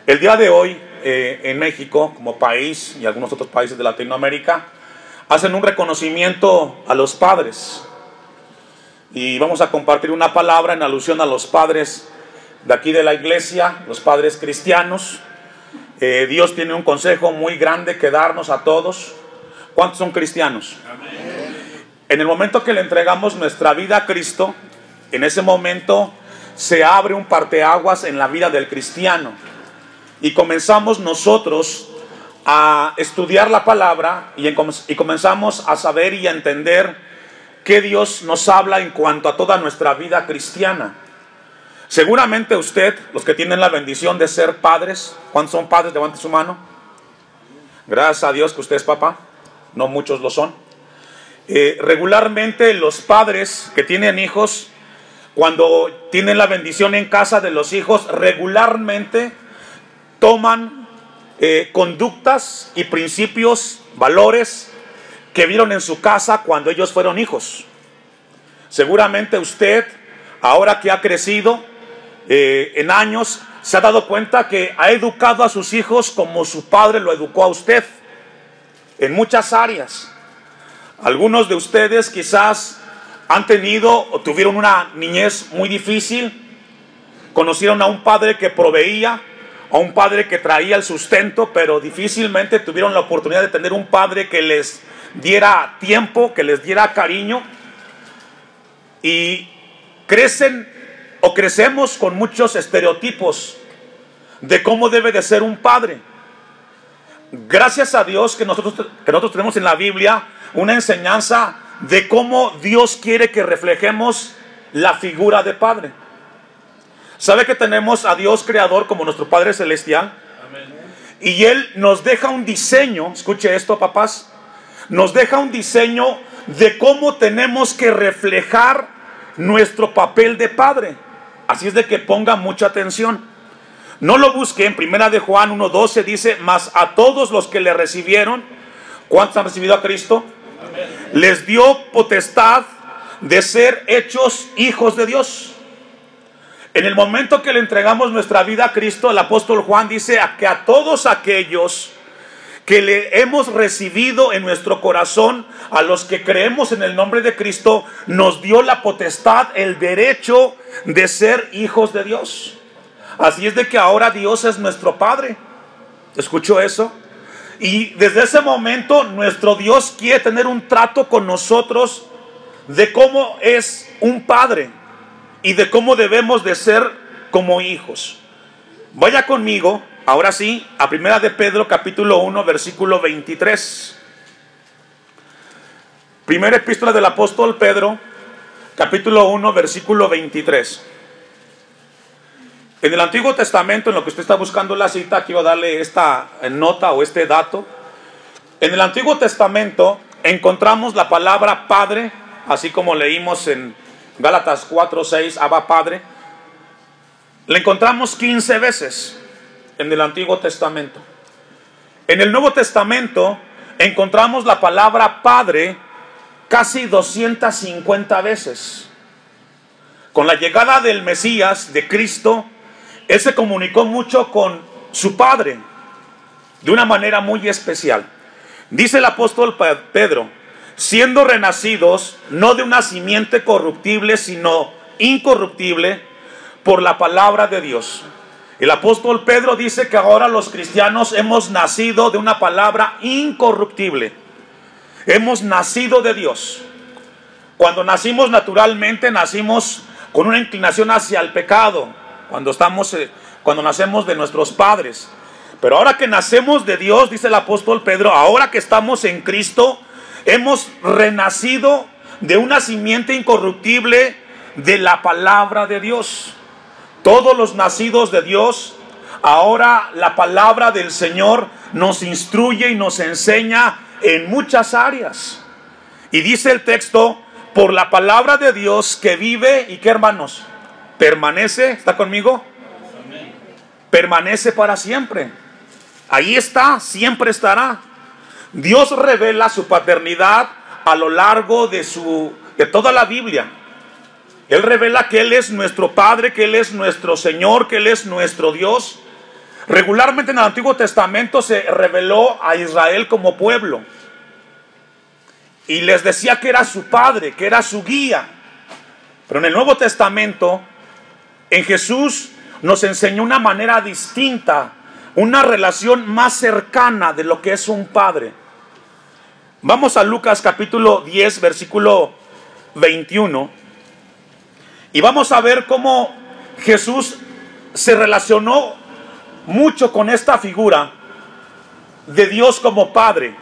El día de hoy en México, como país y algunos otros países de Latinoamérica, hacen un reconocimiento a los padres. Y vamos a compartir una palabra en alusión a los padres de aquí de la iglesia, los padres cristianos. Dios tiene un consejo muy grande que darnos a todos. ¿Cuántos son cristianos? Amén. En el momento que le entregamos nuestra vida a Cristo, en ese momento se abre un parteaguas en la vida del cristiano. Y comenzamos nosotros a estudiar la palabra y comenzamos a saber y a entender que Dios nos habla en cuanto a toda nuestra vida cristiana. Seguramente usted, los que tienen la bendición de ser padres, ¿cuántos son padres? Levante su mano. Gracias a Dios que usted es papá, no muchos lo son. Regularmente los padres que tienen hijos, cuando tienen la bendición en casa de los hijos, regularmente toman conductas y principios, valores que vieron en su casa cuando ellos fueron hijos. Seguramente usted, ahora que ha crecido en años, se ha dado cuenta que ha educado a sus hijos como su padre lo educó a usted, en muchas áreas. Algunos de ustedes quizás han tenido o tuvieron una niñez muy difícil, conocieron a un padre que proveía, a un padre que traía el sustento, pero difícilmente tuvieron la oportunidad de tener un padre que les diera tiempo, que les diera cariño. Y crecemos con muchos estereotipos de cómo debe de ser un padre. Gracias a Dios que nosotros tenemos en la Biblia una enseñanza de cómo Dios quiere que reflejemos la figura de padre. ¿Sabe que tenemos a Dios creador como nuestro Padre Celestial? Amén. Y Él nos deja un diseño, escuche esto, papás, nos deja un diseño de cómo tenemos que reflejar nuestro papel de padre. Así es de que ponga mucha atención. No lo busque, en primera de Juan 1:12 dice, mas a todos los que le recibieron, ¿cuántos han recibido a Cristo? Amén. Les dio potestad de ser hechos hijos de Dios. En el momento que le entregamos nuestra vida a Cristo, el apóstol Juan dice que a todos aquellos que le hemos recibido en nuestro corazón, a los que creemos en el nombre de Cristo, nos dio la potestad, el derecho de ser hijos de Dios. Así es de que ahora Dios es nuestro Padre. ¿Escuchó eso? Y desde ese momento nuestro Dios quiere tener un trato con nosotros de cómo es un padre y de cómo debemos de ser como hijos. Vaya conmigo, ahora sí, a primera de Pedro capítulo 1 versículo 23. Primera epístola del apóstol Pedro, capítulo 1 versículo 23. En el Antiguo Testamento, en lo que usted está buscando la cita, quiero darle esta nota o este dato. En el Antiguo Testamento encontramos la palabra padre, así como leímos en Gálatas 4:6, Abba Padre. La encontramos 15 veces en el Antiguo Testamento. En el Nuevo Testamento encontramos la palabra Padre casi 250 veces. Con la llegada del Mesías, de Cristo, Él se comunicó mucho con su Padre de una manera muy especial. Dice el apóstol Pedro, siendo renacidos no de una simiente corruptible, sino incorruptible, por la palabra de Dios. El apóstol Pedro dice que ahora los cristianos hemos nacido de una palabra incorruptible. Hemos nacido de Dios. Cuando nacimos naturalmente, nacimos con una inclinación hacia el pecado, cuando nacemos de nuestros padres. Pero ahora que nacemos de Dios, dice el apóstol Pedro, ahora que estamos en Cristo, hemos renacido de una simiente incorruptible de la palabra de Dios. Todos los nacidos de Dios, ahora la palabra del Señor nos instruye y nos enseña en muchas áreas. Y dice el texto, por la palabra de Dios que vive y que, hermanos, permanece, ¿está conmigo? Amén. Permanece para siempre. Ahí está, siempre estará. Dios revela su paternidad a lo largo de toda la Biblia. Él revela que Él es nuestro Padre, que Él es nuestro Señor, que Él es nuestro Dios. Regularmente en el Antiguo Testamento se reveló a Israel como pueblo y les decía que era su padre, que era su guía. Pero en el Nuevo Testamento, en Jesús nos enseñó una manera distinta, una relación más cercana de lo que es un padre. Vamos a Lucas capítulo 10, versículo 21, y vamos a ver cómo Jesús se relacionó mucho con esta figura de Dios como Padre.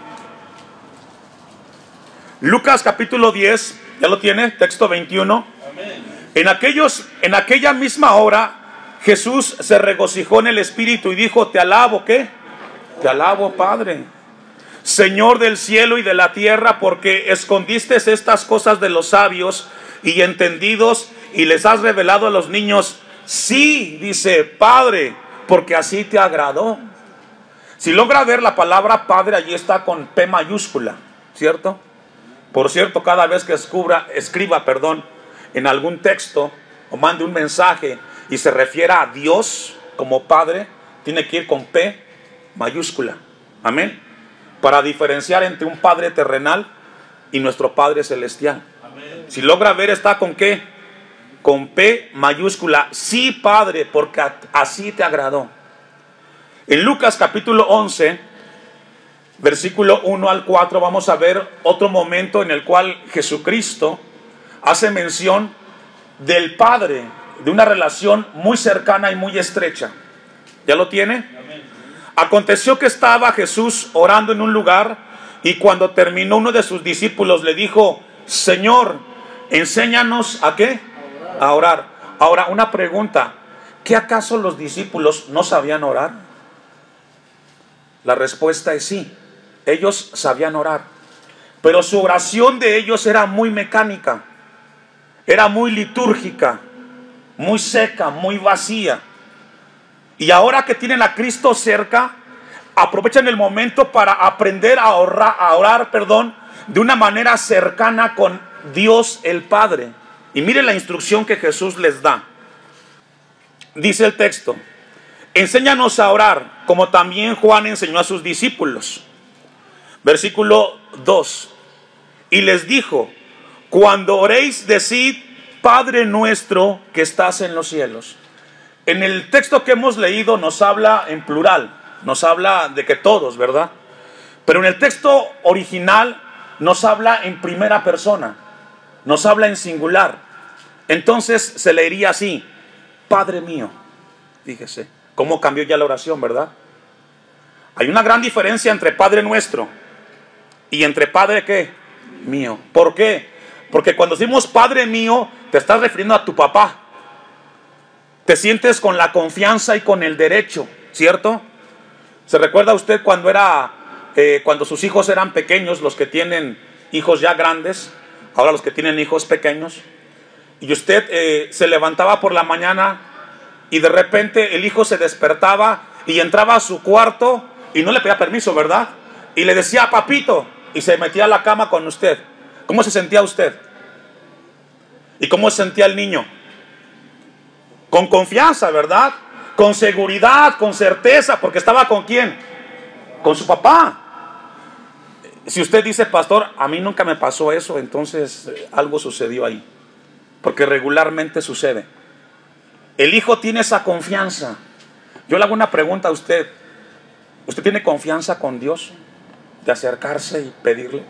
Lucas capítulo 10, ¿ya lo tiene? Texto 21. En aquella misma hora, Jesús se regocijó en el Espíritu y dijo: te alabo, ¿qué? Te alabo, Padre, Señor del cielo y de la tierra, porque escondiste estas cosas de los sabios y entendidos y les has revelado a los niños. Sí, dice, Padre, porque así te agradó. Si logra ver la palabra Padre, allí está con P mayúscula, ¿cierto? Por cierto, cada vez que escriba en algún texto o mande un mensaje y se refiera a Dios como Padre, tiene que ir con P mayúscula. Amén. Para diferenciar entre un Padre terrenal y nuestro Padre celestial. Amén. Si logra ver, está con ¿qué? Con P mayúscula. Sí, Padre, porque así te agradó. En Lucas capítulo 11, versículo 1 al 4, vamos a ver otro momento en el cual Jesucristo hace mención del Padre, de una relación muy cercana y muy estrecha. ¿Ya lo tiene? Amén. Aconteció que estaba Jesús orando en un lugar, y cuando terminó, uno de sus discípulos le dijo: Señor, enséñanos ¿a qué? A orar. Ahora, una pregunta: ¿qué acaso los discípulos no sabían orar? La respuesta es sí, ellos sabían orar, pero su oración de ellos era muy mecánica, era muy litúrgica, muy seca, muy vacía. Y ahora que tienen a Cristo cerca, aprovechan el momento para aprender a orar, de una manera cercana con Dios el Padre. Y miren la instrucción que Jesús les da. Dice el texto: enséñanos a orar, como también Juan enseñó a sus discípulos. Versículo 2. Y les dijo: cuando oréis, decid: Padre nuestro que estás en los cielos. En el texto que hemos leído nos habla en plural, nos habla de que todos, ¿verdad? Pero en el texto original nos habla en primera persona, nos habla en singular. Entonces se leería así: Padre mío. Fíjese cómo cambió ya la oración, ¿verdad? Hay una gran diferencia entre Padre nuestro y entre Padre ¿qué? Mío. ¿Por qué? Porque cuando decimos Padre mío, te estás refiriendo a tu papá. Te sientes con la confianza y con el derecho, ¿cierto? ¿Se recuerda usted cuando sus hijos eran pequeños, los que tienen hijos ya grandes, ahora los que tienen hijos pequeños? Y usted se levantaba por la mañana y de repente el hijo se despertaba y entraba a su cuarto y no le pedía permiso, ¿verdad? Y le decía: papito, y se metía a la cama con usted. ¿Cómo se sentía usted? ¿Y cómo se sentía el niño? Con confianza, ¿verdad? Con seguridad, con certeza, porque estaba ¿con quién? Con su papá. Si usted dice: pastor, a mí nunca me pasó eso, entonces algo sucedió ahí, porque regularmente sucede. El hijo tiene esa confianza. Yo le hago una pregunta a usted: ¿usted tiene confianza con Dios de acercarse y pedirle?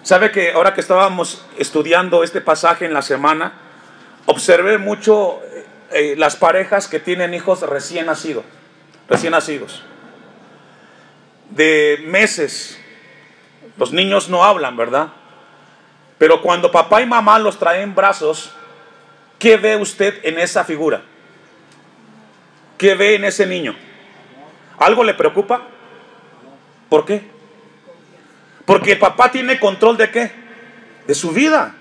¿Sabe que ahora que estábamos estudiando este pasaje en la semana, observé mucho las parejas que tienen hijos recién nacidos, de meses? Los niños no hablan, ¿verdad? Pero cuando papá y mamá los traen en brazos, ¿qué ve usted en esa figura? ¿Qué ve en ese niño? ¿Algo le preocupa? ¿Por qué? Porque el papá tiene control ¿de qué? De su vida.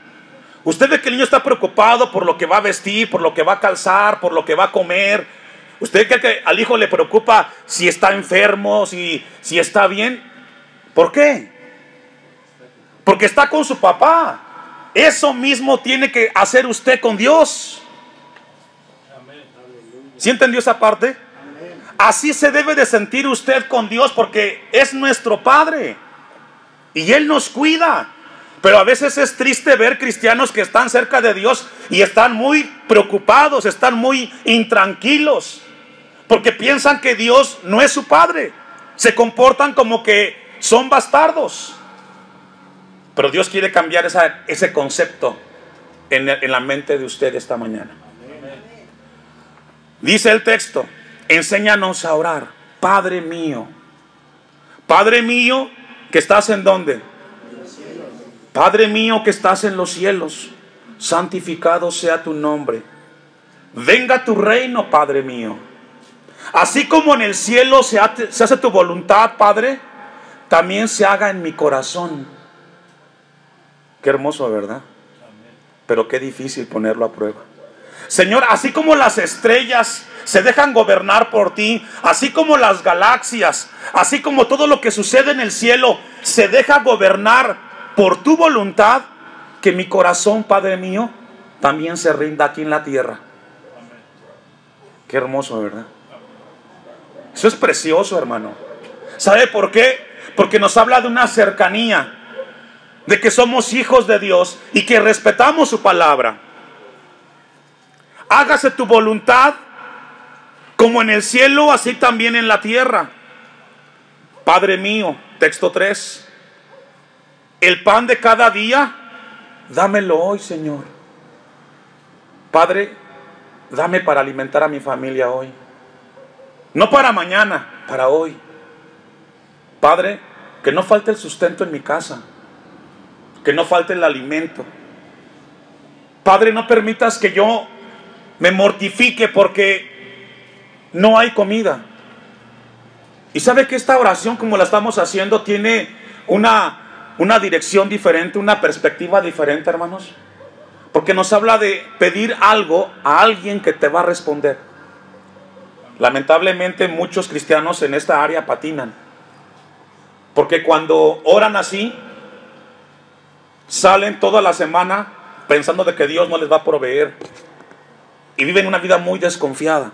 Usted ve que el niño está preocupado por lo que va a vestir, por lo que va a calzar, por lo que va a comer. ¿Usted cree que al hijo le preocupa si está enfermo, si está bien? ¿Por qué? Porque está con su papá. Eso mismo tiene que hacer usted con Dios. ¿Sí entendió esa parte? Así se debe de sentir usted con Dios, porque es nuestro Padre y Él nos cuida. Pero a veces es triste ver cristianos que están cerca de Dios y están muy preocupados, están muy intranquilos, porque piensan que Dios no es su Padre. Se comportan como que son bastardos. Pero Dios quiere cambiar ese concepto en la mente de usted esta mañana. Dice el texto: enséñanos a orar, Padre mío que estás en ¿dónde? Padre mío que estás en los cielos, santificado sea tu nombre. Venga tu reino, Padre mío. Así como en el cielo se hace tu voluntad, Padre, también se haga en mi corazón. Qué hermoso, ¿verdad? Pero qué difícil ponerlo a prueba. Señor, así como las estrellas se dejan gobernar por ti, así como las galaxias, así como todo lo que sucede en el cielo se deja gobernar por tu voluntad, que mi corazón, Padre mío, también se rinda aquí en la tierra. Qué hermoso, ¿verdad? Eso es precioso, hermano. ¿Sabe por qué? Porque nos habla de una cercanía, de que somos hijos de Dios y que respetamos su palabra. Hágase tu voluntad como en el cielo, así también en la tierra. Padre mío, texto 3. El pan de cada día, dámelo hoy, Señor. Padre, dame para alimentar a mi familia hoy. No para mañana, para hoy. Padre, que no falte el sustento en mi casa, que no falte el alimento. Padre, no permitas que yo me mortifique porque no hay comida. Y sabe que esta oración, como la estamos haciendo, tiene una dirección diferente, una perspectiva diferente, hermanos, porque nos habla de pedir algo a alguien que te va a responder. Lamentablemente muchos cristianos en esta área patinan, porque cuando oran así, salen toda la semana pensando de que Dios no les va a proveer y viven una vida muy desconfiada.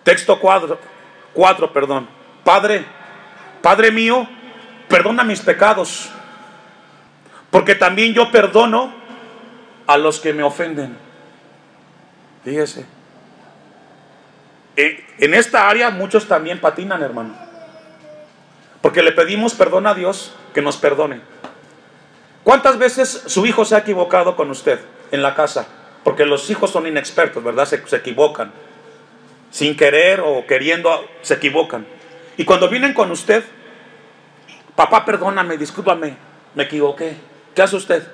Texto 4, Padre mío, perdona mis pecados, porque también yo perdono a los que me ofenden. Fíjese, en esta área muchos también patinan, hermano, porque le pedimos perdón a Dios, que nos perdone. ¿Cuántas veces su hijo se ha equivocado con usted en la casa? Porque los hijos son inexpertos, ¿verdad? Se equivocan, sin querer o queriendo, se equivocan. Y cuando vienen con usted: papá, perdóname, discúlpame, me equivoqué. ¿Qué hace usted?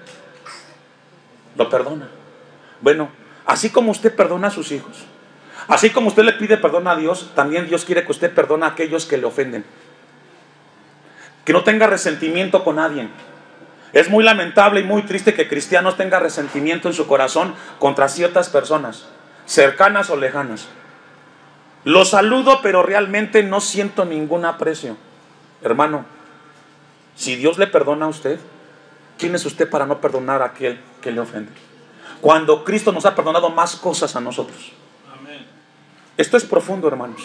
Lo perdona. Bueno, así como usted perdona a sus hijos, así como usted le pide perdón a Dios, también Dios quiere que usted perdone a aquellos que le ofenden. Que no tenga resentimiento con nadie. Es muy lamentable y muy triste que cristianos tengan resentimiento en su corazón contra ciertas personas, cercanas o lejanas. Los saludo, pero realmente no siento ningún aprecio. Hermano, si Dios le perdona a usted, ¿quién es usted para no perdonar a aquel que le ofende? Cuando Cristo nos ha perdonado más cosas a nosotros. Amén. Esto es profundo, hermanos.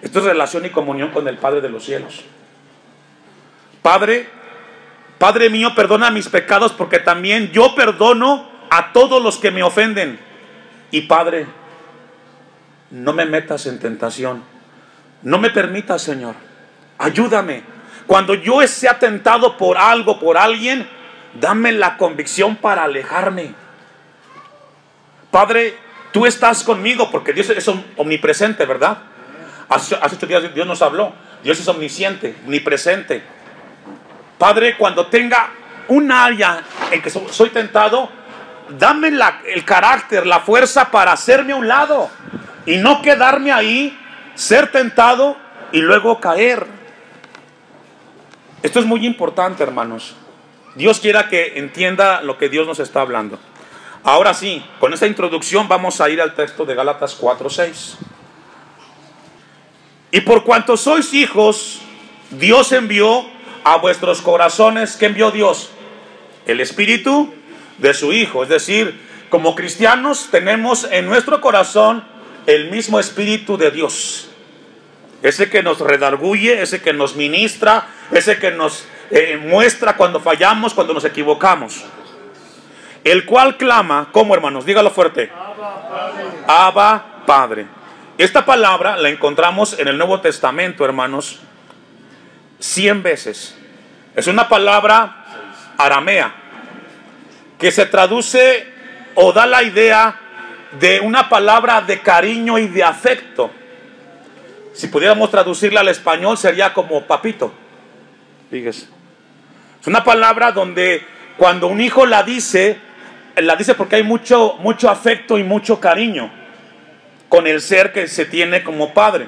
Esto es relación y comunión con el Padre de los cielos. Padre mío, perdona mis pecados, porque también yo perdono a todos los que me ofenden. Y Padre, no me metas en tentación. No me permitas, Señor. Ayúdame. Cuando yo sea tentado por algo, por alguien, dame la convicción para alejarme. Padre, tú estás conmigo, porque Dios es omnipresente, ¿verdad? Hace 8 días Dios nos habló. Dios es omnisciente, omnipresente. Padre, cuando tenga un área en que soy tentado, dame el carácter, la fuerza para hacerme a un lado y no quedarme ahí, ser tentado y luego caer. Esto es muy importante, hermanos. Dios quiera que entienda lo que Dios nos está hablando. Ahora sí, con esta introducción vamos a ir al texto de Gálatas 4:6. Y por cuanto sois hijos, Dios envió a vuestros corazones, ¿qué envió Dios? El Espíritu de su Hijo. Es decir, como cristianos tenemos en nuestro corazón el mismo Espíritu de Dios. ese que nos redarguye, ese que nos ministra, ese que nos muestra cuando fallamos, cuando nos equivocamos. El cual clama, ¿cómo, hermanos? Dígalo fuerte. Abba, Padre. Esta palabra la encontramos en el Nuevo Testamento, hermanos, 100 veces. Es una palabra aramea que se traduce o da la idea de una palabra de cariño y de afecto. Si pudiéramos traducirla al español sería como papito. Fíjese. Es una palabra donde cuando un hijo la dice porque hay mucho afecto y mucho cariño con el ser que se tiene como padre.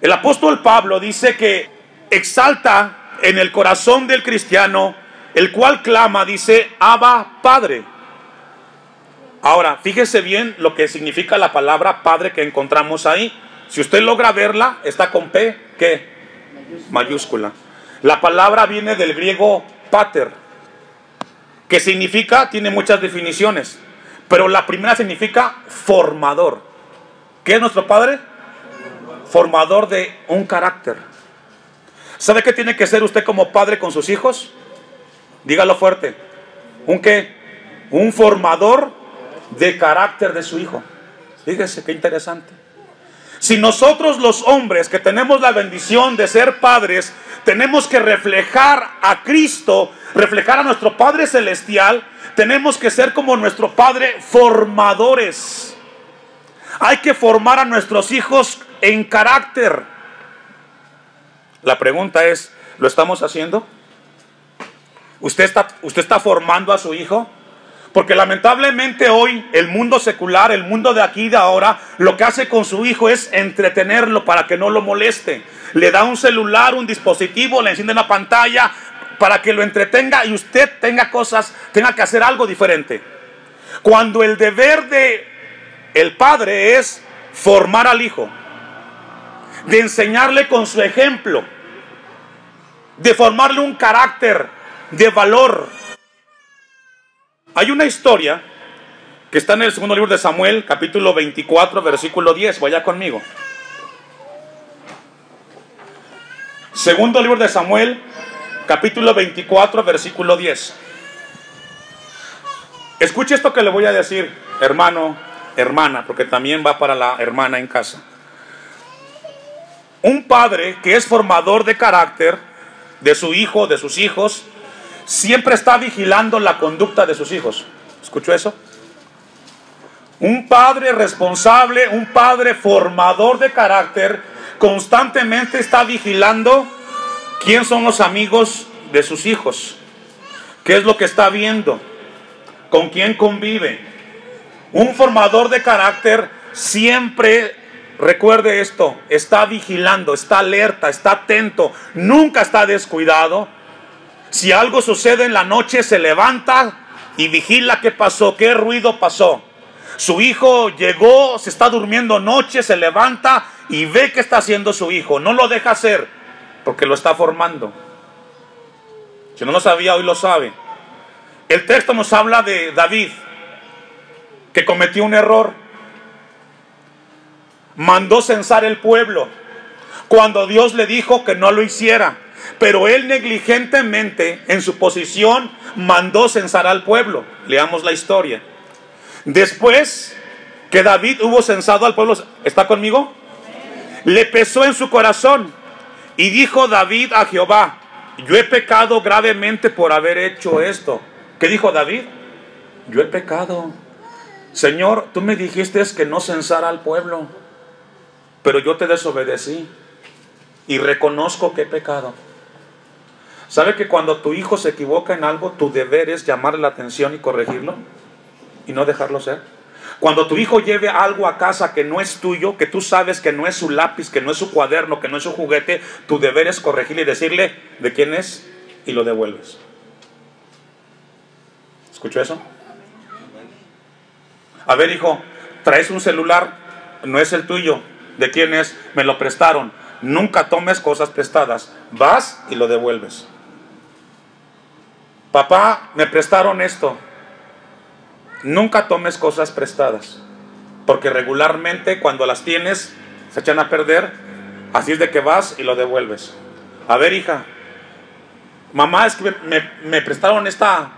El apóstol Pablo dice que exalta en el corazón del cristiano, el cual clama, dice, Abba, Padre. Ahora, fíjese bien lo que significa la palabra Padre que encontramos ahí. Si usted logra verla, está con P, ¿qué? Mayúscula. La palabra viene del griego pater, que significa, tiene muchas definiciones, pero la primera significa formador. ¿Qué es nuestro Padre? Formador de un carácter. ¿Sabe qué tiene que ser usted como padre con sus hijos? Dígalo fuerte. ¿Un qué? Un formador de carácter de su hijo. Fíjese qué interesante. Si nosotros los hombres que tenemos la bendición de ser padres, tenemos que reflejar a Cristo, reflejar a nuestro Padre Celestial, tenemos que ser como nuestro Padre formadores. Hay que formar a nuestros hijos en carácter. La pregunta es, ¿lo estamos haciendo? ¿Usted está formando a su hijo? Porque lamentablemente hoy el mundo secular, el mundo de aquí y de ahora, lo que hace con su hijo es entretenerlo para que no lo moleste. Le da un celular, un dispositivo, le enciende una pantalla para que lo entretenga y usted tenga que hacer algo diferente. Cuando el deber de el padre es formar al hijo, de enseñarle con su ejemplo, de formarle un carácter de valor. Hay una historia que está en el segundo libro de Samuel, capítulo 24, versículo 10. Vaya conmigo. Segundo libro de Samuel, capítulo 24, versículo 10. Escuche esto que le voy a decir, hermano, hermana, porque también va para la hermana en casa. Un padre que es formador de carácter de su hijo, de sus hijos, siempre está vigilando la conducta de sus hijos. ¿Escuchó eso? Un padre responsable, un padre formador de carácter, constantemente está vigilando quién son los amigos de sus hijos, qué es lo que está viendo, con quién convive. Un formador de carácter siempre, recuerde esto, está vigilando, está alerta, está atento, nunca está descuidado. Si algo sucede en la noche, se levanta y vigila qué pasó, qué ruido pasó. Su hijo llegó, se está durmiendo noche, se levanta y ve qué está haciendo su hijo. No lo deja hacer porque lo está formando. Si no lo sabía, hoy lo sabe. El texto nos habla de David, que cometió un error. Mandó censar el pueblo cuando Dios le dijo que no lo hiciera. Pero él negligentemente, en su posición, mandó censar al pueblo. Leamos la historia. Después que David hubo censado al pueblo, ¿está conmigo? Le pesó en su corazón y dijo David a Jehová: yo he pecado gravemente por haber hecho esto. ¿Qué dijo David? Yo he pecado. Señor, tú me dijiste que no censara al pueblo, pero yo te desobedecí y reconozco que he pecado. ¿Sabe que cuando tu hijo se equivoca en algo, tu deber es llamarle la atención y corregirlo y no dejarlo ser? Cuando tu hijo lleve algo a casa que no es tuyo, que tú sabes que no es su lápiz, que no es su cuaderno, que no es su juguete, tu deber es corregirle y decirle de quién es y lo devuelves. ¿Escuchó eso? A ver, hijo, traes un celular, no es el tuyo. ¿De quién es? Me lo prestaron. Nunca tomes cosas prestadas. Vas y lo devuelves. Papá, me prestaron esto. Nunca tomes cosas prestadas, porque regularmente cuando las tienes se echan a perder Así es de que vas y lo devuelves. A ver, hija, mamá, es que me prestaron esta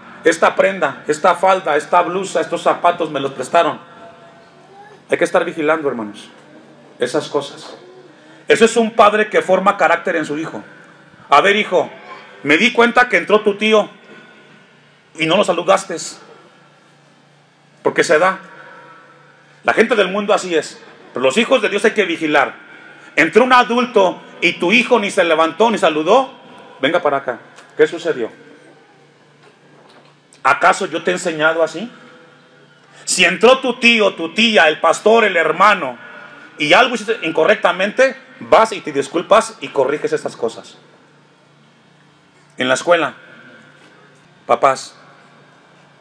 prenda, esta falda, esta blusa, estos zapatos, me los prestaron. Hay que estar vigilando, hermanos, esas cosas. Eso es un padre que forma carácter en su hijo. A ver, hijo, me di cuenta que entró tu tío y no lo saludaste, porque se da. La gente del mundo así es, pero los hijos de Dios hay que vigilar. Entró un adulto y tu hijo ni se levantó ni saludó. Venga para acá. ¿Qué sucedió? ¿Acaso yo te he enseñado así? Si entró tu tío, tu tía, el pastor, el hermano, y algo hiciste incorrectamente, vas y te disculpas y corriges estas cosas. En la escuela, papás,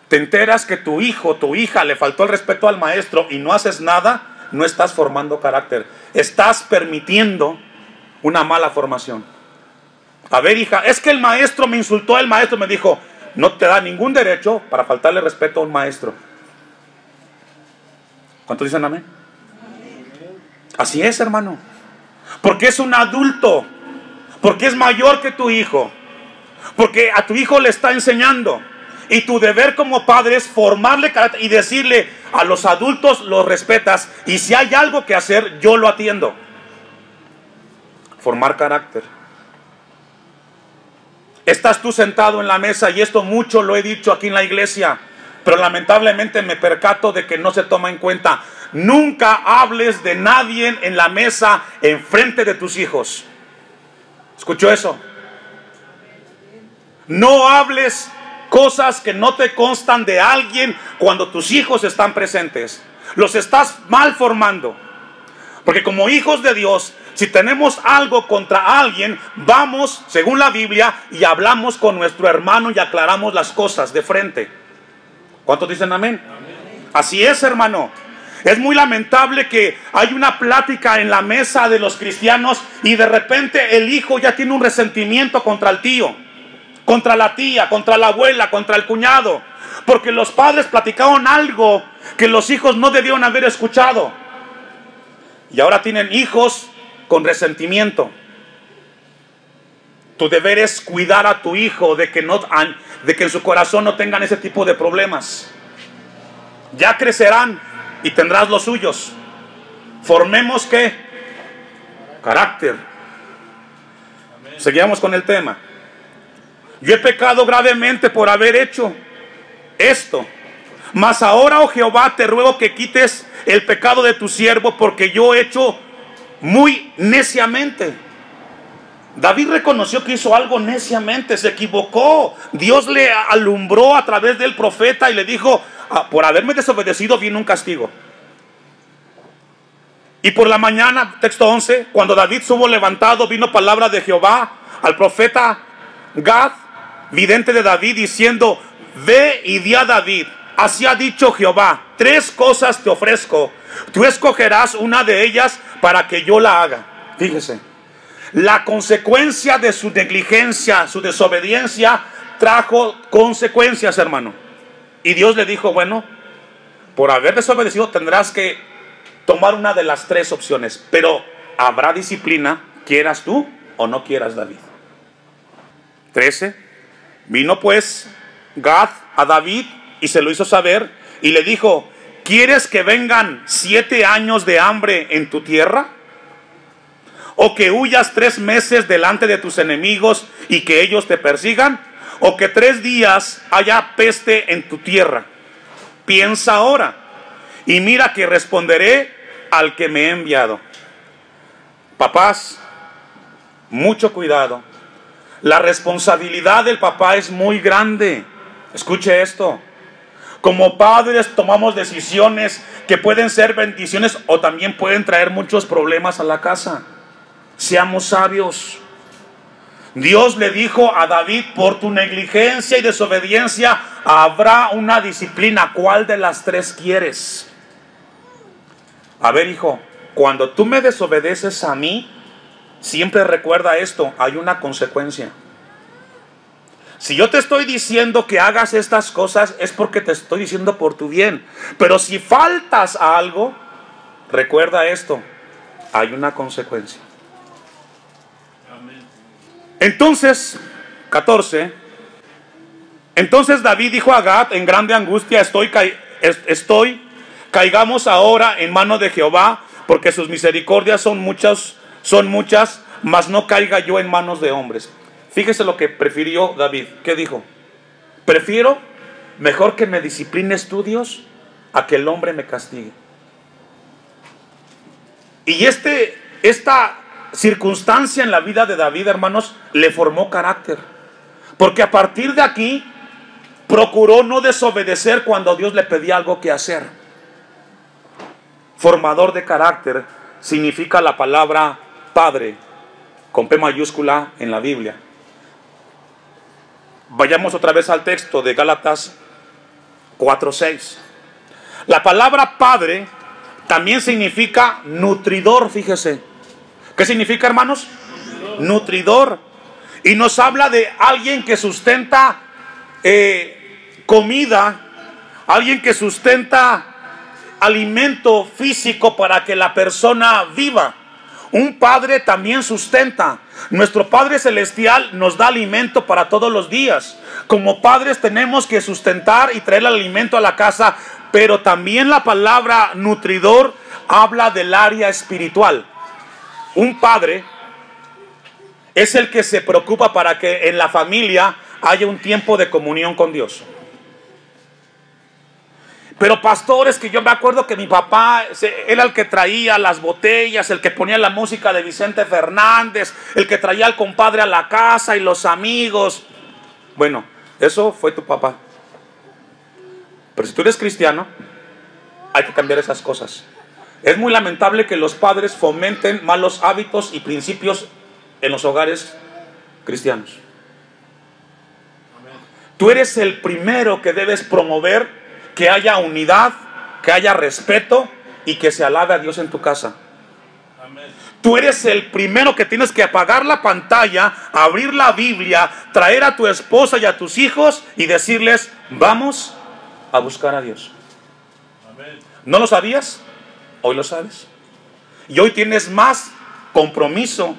te enteras que tu hijo, tu hija le faltó el respeto al maestro y no haces nada, no estás formando carácter. Estás permitiendo una mala formación. A ver, hija, es que el maestro me insultó, el maestro me dijo. No te da ningún derecho para faltarle respeto a un maestro. ¿Cuántos dicen amén? Así es, hermano. Porque es un adulto. Porque es mayor que tu hijo. Porque a tu hijo le está enseñando. Y tu deber como padre es formarle carácter y decirle a los adultos los respetas. Y si hay algo que hacer, yo lo atiendo. Formar carácter. Estás tú sentado en la mesa, y esto mucho lo he dicho aquí en la iglesia, pero lamentablemente me percato de que no se toma en cuenta. Nunca hables de nadie en la mesa enfrente de tus hijos. ¿Escuchó eso? No hables cosas que no te constan de alguien cuando tus hijos están presentes. Los estás mal formando. Porque como hijos de Dios, si tenemos algo contra alguien, vamos, según la Biblia, y hablamos con nuestro hermano y aclaramos las cosas de frente. ¿Cuántos dicen amén? Amén. Así es, hermano. Es muy lamentable que hay una plática en la mesa de los cristianos y de repente el hijo ya tiene un resentimiento contra el tío, contra la tía, contra la abuela, contra el cuñado, porque los padres platicaron algo que los hijos no debieron haber escuchado. Y ahora tienen hijos con resentimiento. Tu deber es cuidar a tu hijo de que en su corazón no tengan ese tipo de problemas. Ya crecerán y tendrás los suyos. Formemos ¿qué? Carácter. Seguimos con el tema. Yo he pecado gravemente por haber hecho esto. Mas ahora, oh Jehová, te ruego que quites el pecado de tu siervo, porque yo he hecho muy neciamente. David reconoció que hizo algo neciamente, se equivocó. Dios le alumbró a través del profeta y le dijo: por haberme desobedecido viene un castigo. Y por la mañana, texto 11, cuando David estuvo levantado, vino palabra de Jehová al profeta Gad, vidente de David, diciendo: ve y di a David, así ha dicho Jehová, 3 cosas te ofrezco, tú escogerás una de ellas para que yo la haga. Fíjese, la consecuencia de su negligencia, su desobediencia, trajo consecuencias, hermano. Y Dios le dijo: bueno, por haber desobedecido tendrás que tomar una de las 3 opciones, pero habrá disciplina, quieras tú o no quieras, David. 13. Vino pues Gad a David y se lo hizo saber y le dijo: ¿quieres que vengan 7 años de hambre en tu tierra? ¿O que huyas 3 meses delante de tus enemigos y que ellos te persigan? ¿O que 3 días haya peste en tu tierra? Piensa ahora y mira que responderé al que me he enviado. Papás, mucho cuidado. La responsabilidad del papá es muy grande. Escuche esto. Como padres tomamos decisiones que pueden ser bendiciones o también pueden traer muchos problemas a la casa. Seamos sabios. Dios le dijo a David: por tu negligencia y desobediencia habrá una disciplina. ¿Cuál de las 3 quieres? A ver, hijo, cuando tú me desobedeces a mí, siempre recuerda esto: hay una consecuencia. Si yo te estoy diciendo que hagas estas cosas, es porque te estoy diciendo por tu bien. Pero si faltas a algo, recuerda esto: hay una consecuencia. Entonces, 14. Entonces David dijo a Gad en grande angustia: caigamos ahora en manos de Jehová, porque sus misericordias son muchas, mas no caiga yo en manos de hombres. Fíjese lo que prefirió David. ¿Qué dijo? Prefiero mejor que me disciplines tú, Dios, a que el hombre me castigue. Y esta circunstancia en la vida de David, hermanos, le formó carácter. Porque a partir de aquí procuró no desobedecer cuando Dios le pedía algo que hacer. Formador de carácter significa la palabra padre, con P mayúscula en la Biblia. Vayamos otra vez al texto de Gálatas 4:6. La palabra padre también significa nutridor, fíjese. ¿Qué significa, hermanos? Nutridor. Y nos habla de alguien que sustenta comida, alguien que sustenta alimento físico para que la persona viva. Un padre también sustenta. Nuestro Padre Celestial nos da alimento para todos los días. Como padres tenemos que sustentar y traer el alimento a la casa, pero también la palabra nutridor habla del área espiritual. Un padre es el que se preocupa para que en la familia haya un tiempo de comunión con Dios. Pero pastores, que yo me acuerdo que mi papá era el que traía las botellas, el que ponía la música de Vicente Fernández, el que traía al compadre a la casa y los amigos. Bueno, eso fue tu papá. Pero si tú eres cristiano, hay que cambiar esas cosas. Es muy lamentable que los padres fomenten malos hábitos y principios en los hogares cristianos. Tú eres el primero que debes promover que haya unidad, que haya respeto y que se alabe a Dios en tu casa. Tú eres el primero que tienes que apagar la pantalla, abrir la Biblia, traer a tu esposa y a tus hijos y decirles: vamos a buscar a Dios. ¿No lo sabías? Hoy lo sabes. Y hoy tienes más compromiso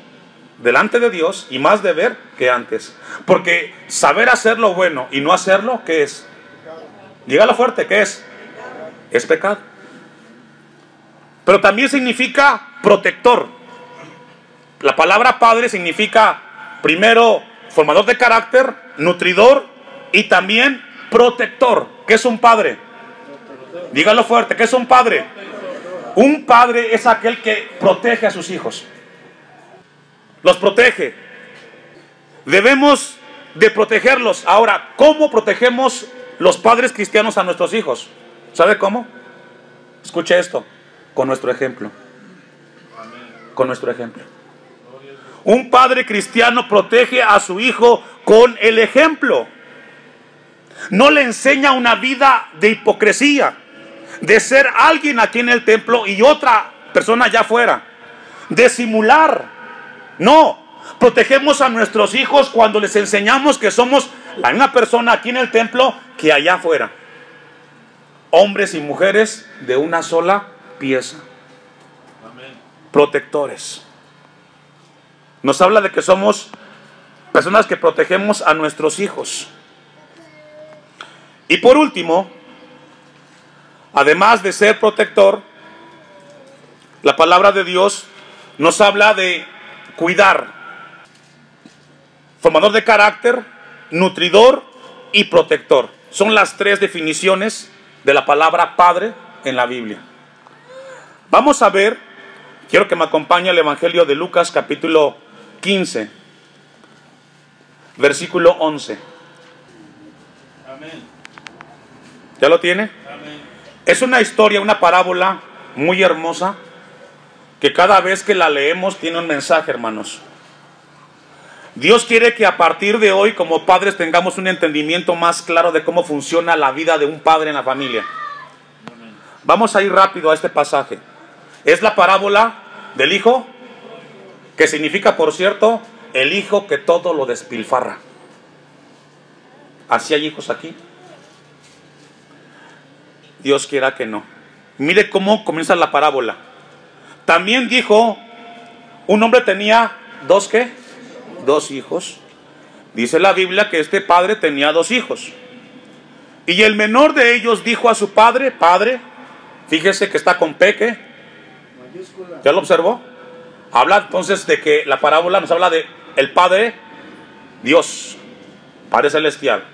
delante de Dios y más deber que antes. Porque saber hacer lo bueno y no hacerlo, ¿qué es? Dígalo fuerte, ¿qué es? Es pecado. Pero también significa protector. La palabra padre significa, primero, formador de carácter, nutridor y también protector. ¿Qué es un padre? Dígalo fuerte, ¿qué es un padre? Un padre es aquel que protege a sus hijos. Los protege. Debemos de protegerlos. Ahora, ¿cómo protegemos los padres cristianos a nuestros hijos? ¿Sabe cómo? Escuche esto. Con nuestro ejemplo. Con nuestro ejemplo. Un padre cristiano protege a su hijo con el ejemplo. No le enseña una vida de hipocresía, de ser alguien aquí en el templo y otra persona allá afuera, de simular. No, protegemos a nuestros hijos cuando les enseñamos que somos la misma persona aquí en el templo que allá afuera. Hombres y mujeres de una sola pieza. Amén. Protectores. Nos habla de que somos personas que protegemos a nuestros hijos. Y por último, además de ser protector, la palabra de Dios nos habla de cuidar. Formador de carácter, nutridor y protector. Son las tres definiciones de la palabra padre en la Biblia. Vamos a ver, quiero que me acompañe el Evangelio de Lucas capítulo 15, versículo 11. Amén. ¿Ya lo tiene? Amén. Es una historia, una parábola muy hermosa, que cada vez que la leemos tiene un mensaje, hermanos. Dios quiere que a partir de hoy, como padres, tengamos un entendimiento más claro de cómo funciona la vida de un padre en la familia. Amén. Vamos a ir rápido a este pasaje. Es la parábola del hijo, que significa, por cierto, el hijo que todo lo despilfarra. ¿Así hay hijos aquí? Dios quiera que no. Mire cómo comienza la parábola. También dijo, un hombre tenía dos, ¿qué? 2 hijos. Dice la Biblia que este padre tenía 2 hijos. Y el menor de ellos dijo a su padre: Padre, fíjese que está con peque. ¿Ya lo observó? Habla entonces de que la parábola nos habla de el Padre, Dios, Padre Celestial.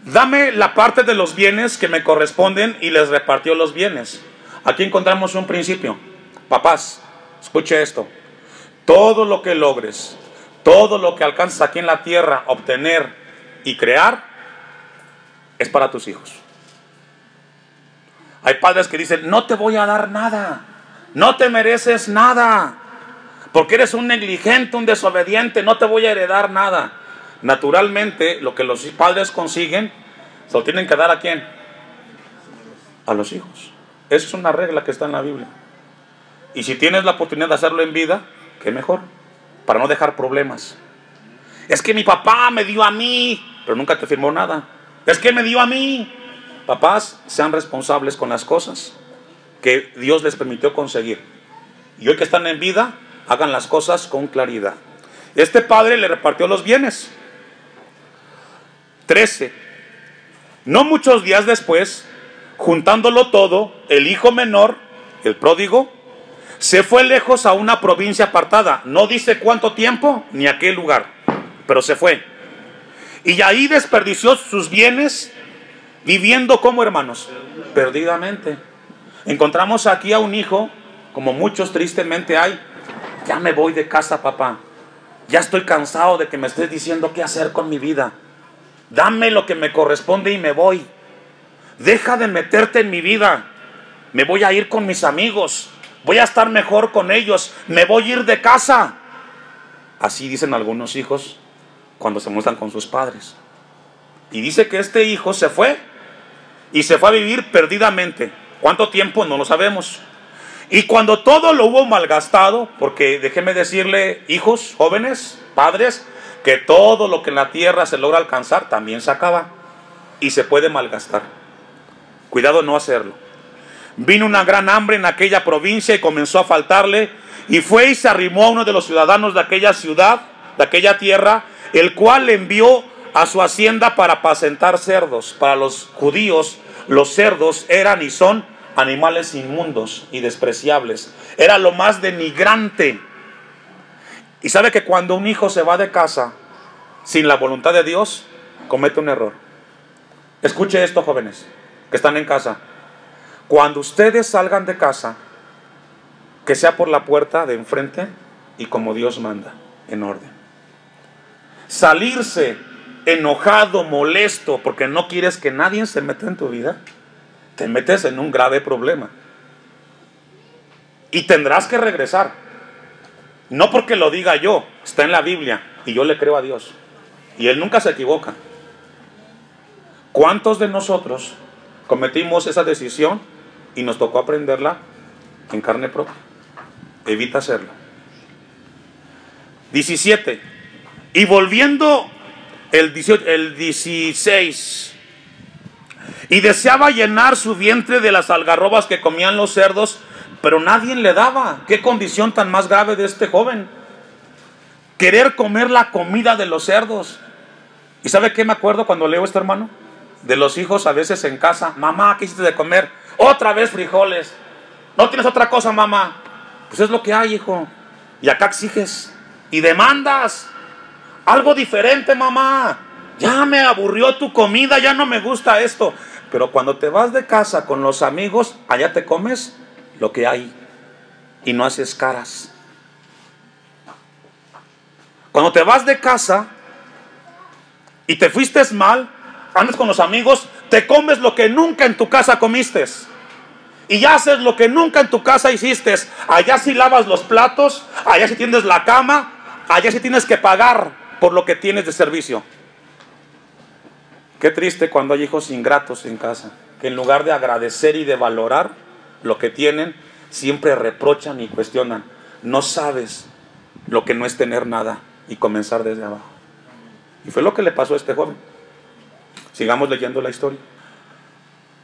Dame la parte de los bienes que me corresponden, y les repartió los bienes. Aquí encontramos un principio. Papás, escuche esto. Todo lo que logres, todo lo que alcances aquí en la tierra, obtener y crear, es para tus hijos. Hay padres que dicen: no te voy a dar nada, no te mereces nada, porque eres un negligente, un desobediente, no te voy a heredar nada. Naturalmente, lo que los padres consiguen, se lo tienen que dar ¿a quién? A los hijos. Esa es una regla que está en la Biblia. Y si tienes la oportunidad de hacerlo en vida, qué mejor, para no dejar problemas. Es que mi papá me dio a mí, pero nunca te firmó nada. Es que me dio a mí. Papás, sean responsables con las cosas que Dios les permitió conseguir. Y hoy que están en vida, hagan las cosas con claridad. Este padre le repartió los bienes. 13. No muchos días después, juntándolo todo, el hijo menor, el pródigo, se fue lejos a una provincia apartada. No dice cuánto tiempo ni a qué lugar, pero se fue. Y ahí desperdició sus bienes, viviendo como, hermanos, perdidamente. Encontramos aquí a un hijo, como muchos tristemente hay: ya me voy de casa, papá. Ya estoy cansado de que me estés diciendo qué hacer con mi vida. Dame lo que me corresponde y me voy. Deja de meterte en mi vida. Me voy a ir con mis amigos. Voy a estar mejor con ellos. Me voy a ir de casa. Así dicen algunos hijos cuando se muestran con sus padres. Y dice que este hijo se fue. Y se fue a vivir perdidamente. ¿Cuánto tiempo? No lo sabemos. Y cuando todo lo hubo malgastado, porque déjeme decirle, hijos, jóvenes, padres, que todo lo que en la tierra se logra alcanzar también se acaba y se puede malgastar. Cuidado no hacerlo. Vino una gran hambre en aquella provincia y comenzó a faltarle, y fue y se arrimó a uno de los ciudadanos de aquella ciudad, de aquella tierra, el cual le envió a su hacienda para apacentar cerdos. Para los judíos, los cerdos eran y son animales inmundos y despreciables. Era lo más denigrante. Y sabe que cuando un hijo se va de casa sin la voluntad de Dios, comete un error. Escuche esto, jóvenes que están en casa. Cuando ustedes salgan de casa, que sea por la puerta de enfrente y como Dios manda, en orden. Salirse enojado, molesto, porque no quieres que nadie se meta en tu vida, te metes en un grave problema. Y tendrás que regresar. No porque lo diga yo, está en la Biblia y yo le creo a Dios. Y Él nunca se equivoca. ¿Cuántos de nosotros cometimos esa decisión y nos tocó aprenderla en carne propia? Evita hacerlo. 17. Y volviendo el 16. Y deseaba llenar su vientre de las algarrobas que comían los cerdos, pero nadie le daba. ¿Qué condición tan más grave de este joven? Querer comer la comida de los cerdos. ¿Y sabe qué me acuerdo cuando leo esto, hermano? De los hijos a veces en casa. Mamá, ¿qué hiciste de comer? Otra vez frijoles. ¿No tienes otra cosa, mamá? Pues es lo que hay, hijo. Y acá exiges y demandas algo diferente, mamá. Ya me aburrió tu comida, ya no me gusta esto. Pero cuando te vas de casa con los amigos, allá te comes lo que hay y no haces caras. Cuando te vas de casa y te fuiste mal, andas con los amigos, te comes lo que nunca en tu casa comiste. Y ya haces lo que nunca en tu casa hiciste. Allá sí lavas los platos, allá sí tienes la cama, allá sí tienes que pagar por lo que tienes de servicio. Qué triste cuando hay hijos ingratos en casa, que en lugar de agradecer y de valorar lo que tienen, siempre reprochan y cuestionan. No sabes lo que no es tener nada y comenzar desde abajo. Y fue lo que le pasó a este joven. Sigamos leyendo la historia.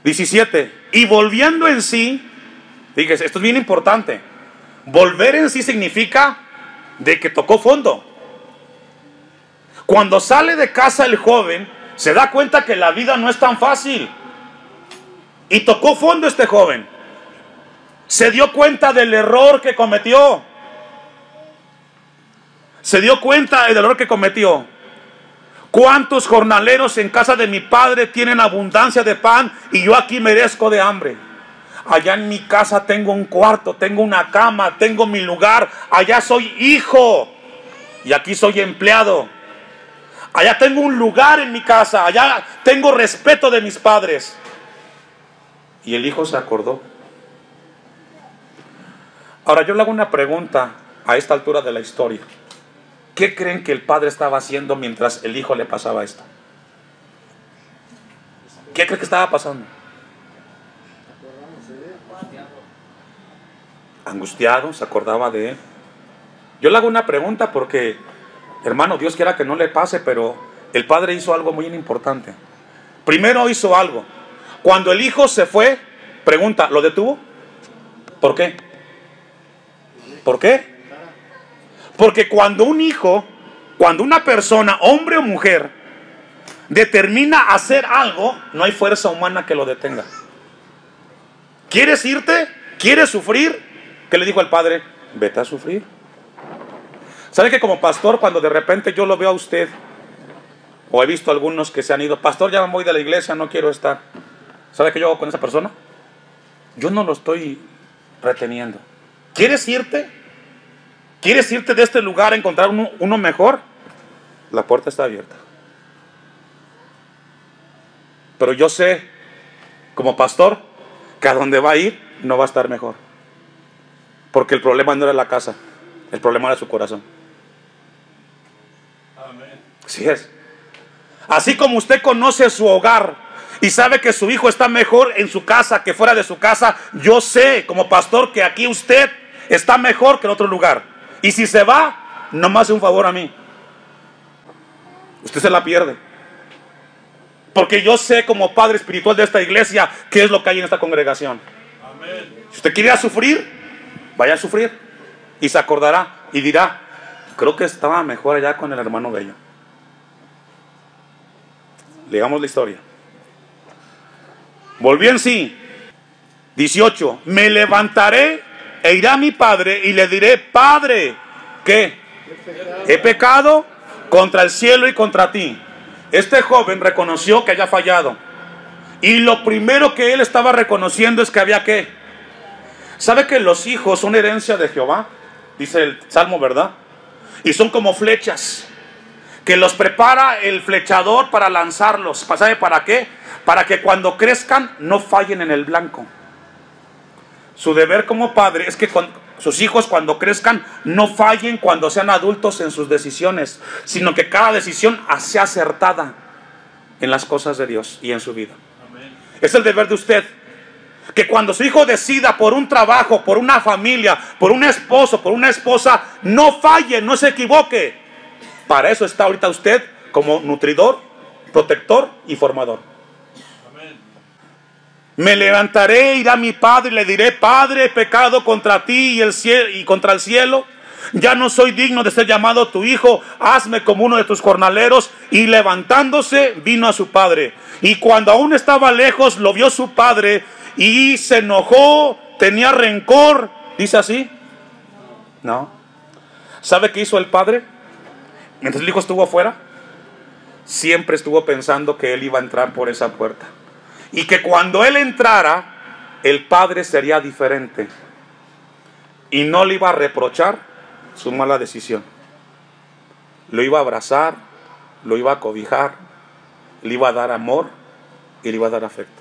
17. Y volviendo en sí, fíjese, esto es bien importante. Volver en sí significa de que tocó fondo. Cuando sale de casa el joven, se da cuenta que la vida no es tan fácil. Y tocó fondo este joven. Se dio cuenta del error que cometió. Se dio cuenta del error que cometió. ¿Cuántos jornaleros en casa de mi padre tienen abundancia de pan y yo aquí merezco de hambre? Allá en mi casa tengo un cuarto, tengo una cama, tengo mi lugar. Allá soy hijo y aquí soy empleado. Allá tengo un lugar en mi casa, allá tengo respeto de mis padres. Y el hijo se acordó. Ahora yo le hago una pregunta a esta altura de la historia. ¿Qué creen que el padre estaba haciendo mientras el hijo le pasaba esto? ¿Qué creen que estaba pasando? Angustiado, se acordaba de él. Yo le hago una pregunta porque, hermano, Dios quiera que no le pase, pero el padre hizo algo muy importante. Primero hizo algo. Cuando el hijo se fue, pregunta, ¿lo detuvo? ¿Por qué? ¿Por qué? Porque cuando un hijo, cuando una persona, hombre o mujer, determina hacer algo, no hay fuerza humana que lo detenga. ¿Quieres irte? ¿Quieres sufrir? ¿Qué le dijo el padre? Vete a sufrir. ¿Sabe que como pastor, cuando de repente yo lo veo a usted, o he visto algunos que se han ido, pastor, ya me voy de la iglesia, no quiero estar? ¿Sabe qué yo hago con esa persona? Yo no lo estoy reteniendo. ¿Quieres irte? ¿Quieres irte de este lugar a encontrar uno mejor? La puerta está abierta. Pero yo sé, como pastor, que a donde va a ir no va a estar mejor. Porque el problema no era la casa, el problema era su corazón. Amén. Así es. Así como usted conoce su hogar y sabe que su hijo está mejor en su casa que fuera de su casa, yo sé como pastor que aquí usted está mejor que en otro lugar. Y si se va, no me hace un favor a mí. Usted se la pierde. Porque yo sé como padre espiritual de esta iglesia qué es lo que hay en esta congregación. Amén. Si usted quiere sufrir, vaya a sufrir. Y se acordará y dirá, creo que estaba mejor allá con el hermano Bello. Leamos la historia. Volvió en sí. 18. Me levantaré e iré a mi padre y le diré, Padre, ¿qué? He pecado contra el cielo y contra ti. Este joven reconoció que había fallado. Y lo primero que él estaba reconociendo es que había ¿qué? ¿Sabe que los hijos son herencia de Jehová? Dice el Salmo, ¿verdad? Y son como flechas que los prepara el flechador para lanzarlos. ¿Sabe para qué? Para que cuando crezcan no fallen en el blanco. Su deber como padre es que sus hijos cuando crezcan no fallen cuando sean adultos en sus decisiones, sino que cada decisión sea acertada en las cosas de Dios y en su vida. Amén. Es el deber de usted que cuando su hijo decida por un trabajo, por una familia, por un esposo, por una esposa, no falle, no se equivoque. Para eso está ahorita usted como nutridor, protector y formador. Me levantaré, iré a mi padre y le diré, Padre, he pecado contra ti y el cielo, y contra el cielo. Ya no soy digno de ser llamado tu hijo. Hazme como uno de tus jornaleros. Y levantándose, vino a su padre. Y cuando aún estaba lejos, lo vio su padre y se enojó, tenía rencor. ¿Dice así? No. ¿Sabe qué hizo el padre? Mientras el hijo estuvo afuera, siempre estuvo pensando que él iba a entrar por esa puerta. Y que cuando él entrara, el padre sería diferente. Y no le iba a reprochar su mala decisión. Lo iba a abrazar, lo iba a cobijar, le iba a dar amor y le iba a dar afecto.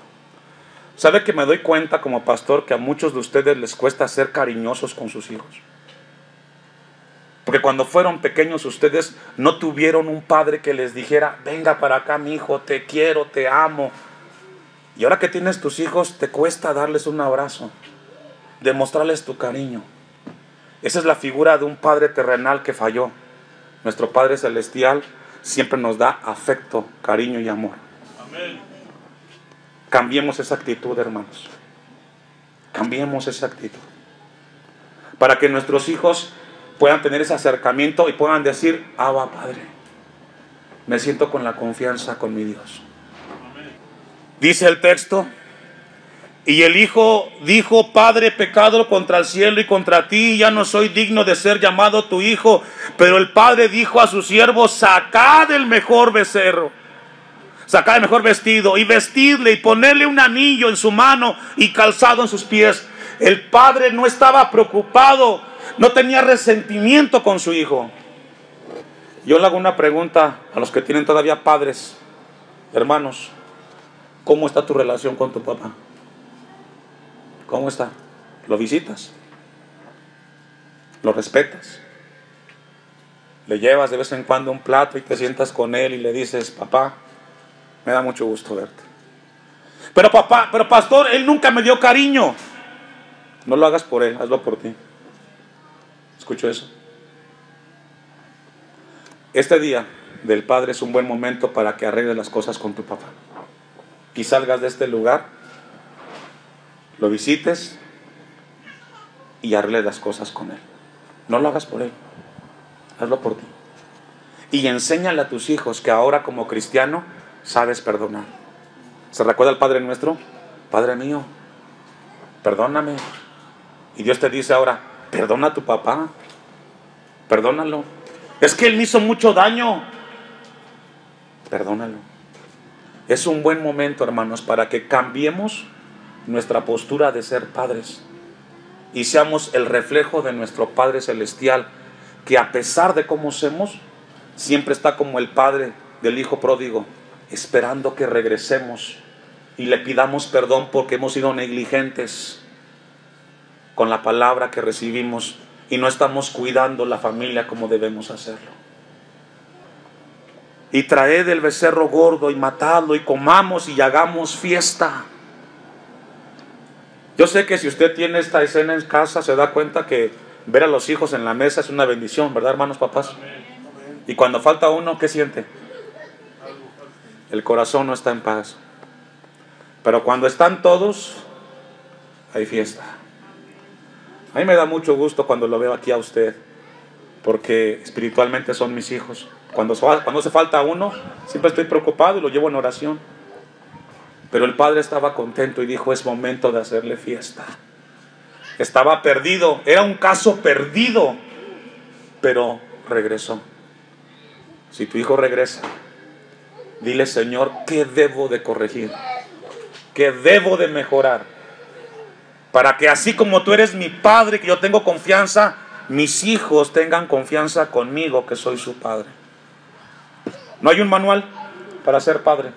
¿Sabe que me doy cuenta como pastor que a muchos de ustedes les cuesta ser cariñosos con sus hijos? Porque cuando fueron pequeños ustedes no tuvieron un padre que les dijera, venga para acá mi hijo, te quiero, te amo. Y ahora que tienes tus hijos, te cuesta darles un abrazo, demostrarles tu cariño. Esa es la figura de un padre terrenal que falló. Nuestro Padre Celestial siempre nos da afecto, cariño y amor. Amén. Cambiemos esa actitud, hermanos. Cambiemos esa actitud. Para que nuestros hijos puedan tener ese acercamiento y puedan decir, Abba, Padre. me siento con la confianza con mi Dios. Dice el texto: y el hijo dijo: Padre, he pecado contra el cielo y contra ti, ya no soy digno de ser llamado tu hijo. Pero el padre dijo a sus siervos: sacad el mejor becerro, sacad el mejor vestido y vestidle y ponerle un anillo en su mano y calzado en sus pies. El padre no estaba preocupado, no tenía resentimiento con su hijo. Yo le hago una pregunta a los que tienen todavía padres, hermanos: ¿cómo está tu relación con tu papá? ¿Cómo está? ¿Lo visitas? ¿Lo respetas? ¿Le llevas de vez en cuando un plato y te sientas con él y le dices: papá, me da mucho gusto verte? Pero papá, pero pastor, él nunca me dio cariño. No lo hagas por él, hazlo por ti. ¿Escucho eso? Este día del Padre es un buen momento para que arregles las cosas con tu papá. Y salgas de este lugar, lo visites y arregles las cosas con él. No lo hagas por él, hazlo por ti. Y enséñale a tus hijos que ahora, como cristiano, sabes perdonar. ¿Se recuerda el Padre Nuestro? Padre mío, perdóname. Y Dios te dice ahora: perdona a tu papá, perdónalo. Es que él me hizo mucho daño. Perdónalo. Es un buen momento, hermanos, para que cambiemos nuestra postura de ser padres y seamos el reflejo de nuestro Padre Celestial, que a pesar de cómo somos, siempre está como el Padre del Hijo pródigo, esperando que regresemos y le pidamos perdón porque hemos sido negligentes con la palabra que recibimos y no estamos cuidando la familia como debemos hacerlo. Y traed el becerro gordo y matadlo y comamos y hagamos fiesta. Yo sé que si usted tiene esta escena en casa, se da cuenta que ver a los hijos en la mesa es una bendición, ¿verdad, hermanos, papás? Y cuando falta uno, ¿qué siente? El corazón no está en paz. Pero cuando están todos, hay fiesta. A mí me da mucho gusto cuando lo veo aquí a usted, porque espiritualmente son mis hijos. Cuando hace falta uno, siempre estoy preocupado y lo llevo en oración. Pero el padre estaba contento y dijo: es momento de hacerle fiesta. Estaba perdido, era un caso perdido, pero regresó. Si tu hijo regresa, dile: Señor, ¿qué debo de corregir? ¿Qué debo de mejorar? Para que así como tú eres mi padre, que yo tengo confianza, mis hijos tengan confianza conmigo, que soy su padre. No hay un manual para ser padre,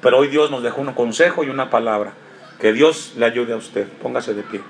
pero hoy Dios nos dejó un consejo y una palabra. Que Dios le ayude a usted. Póngase de pie.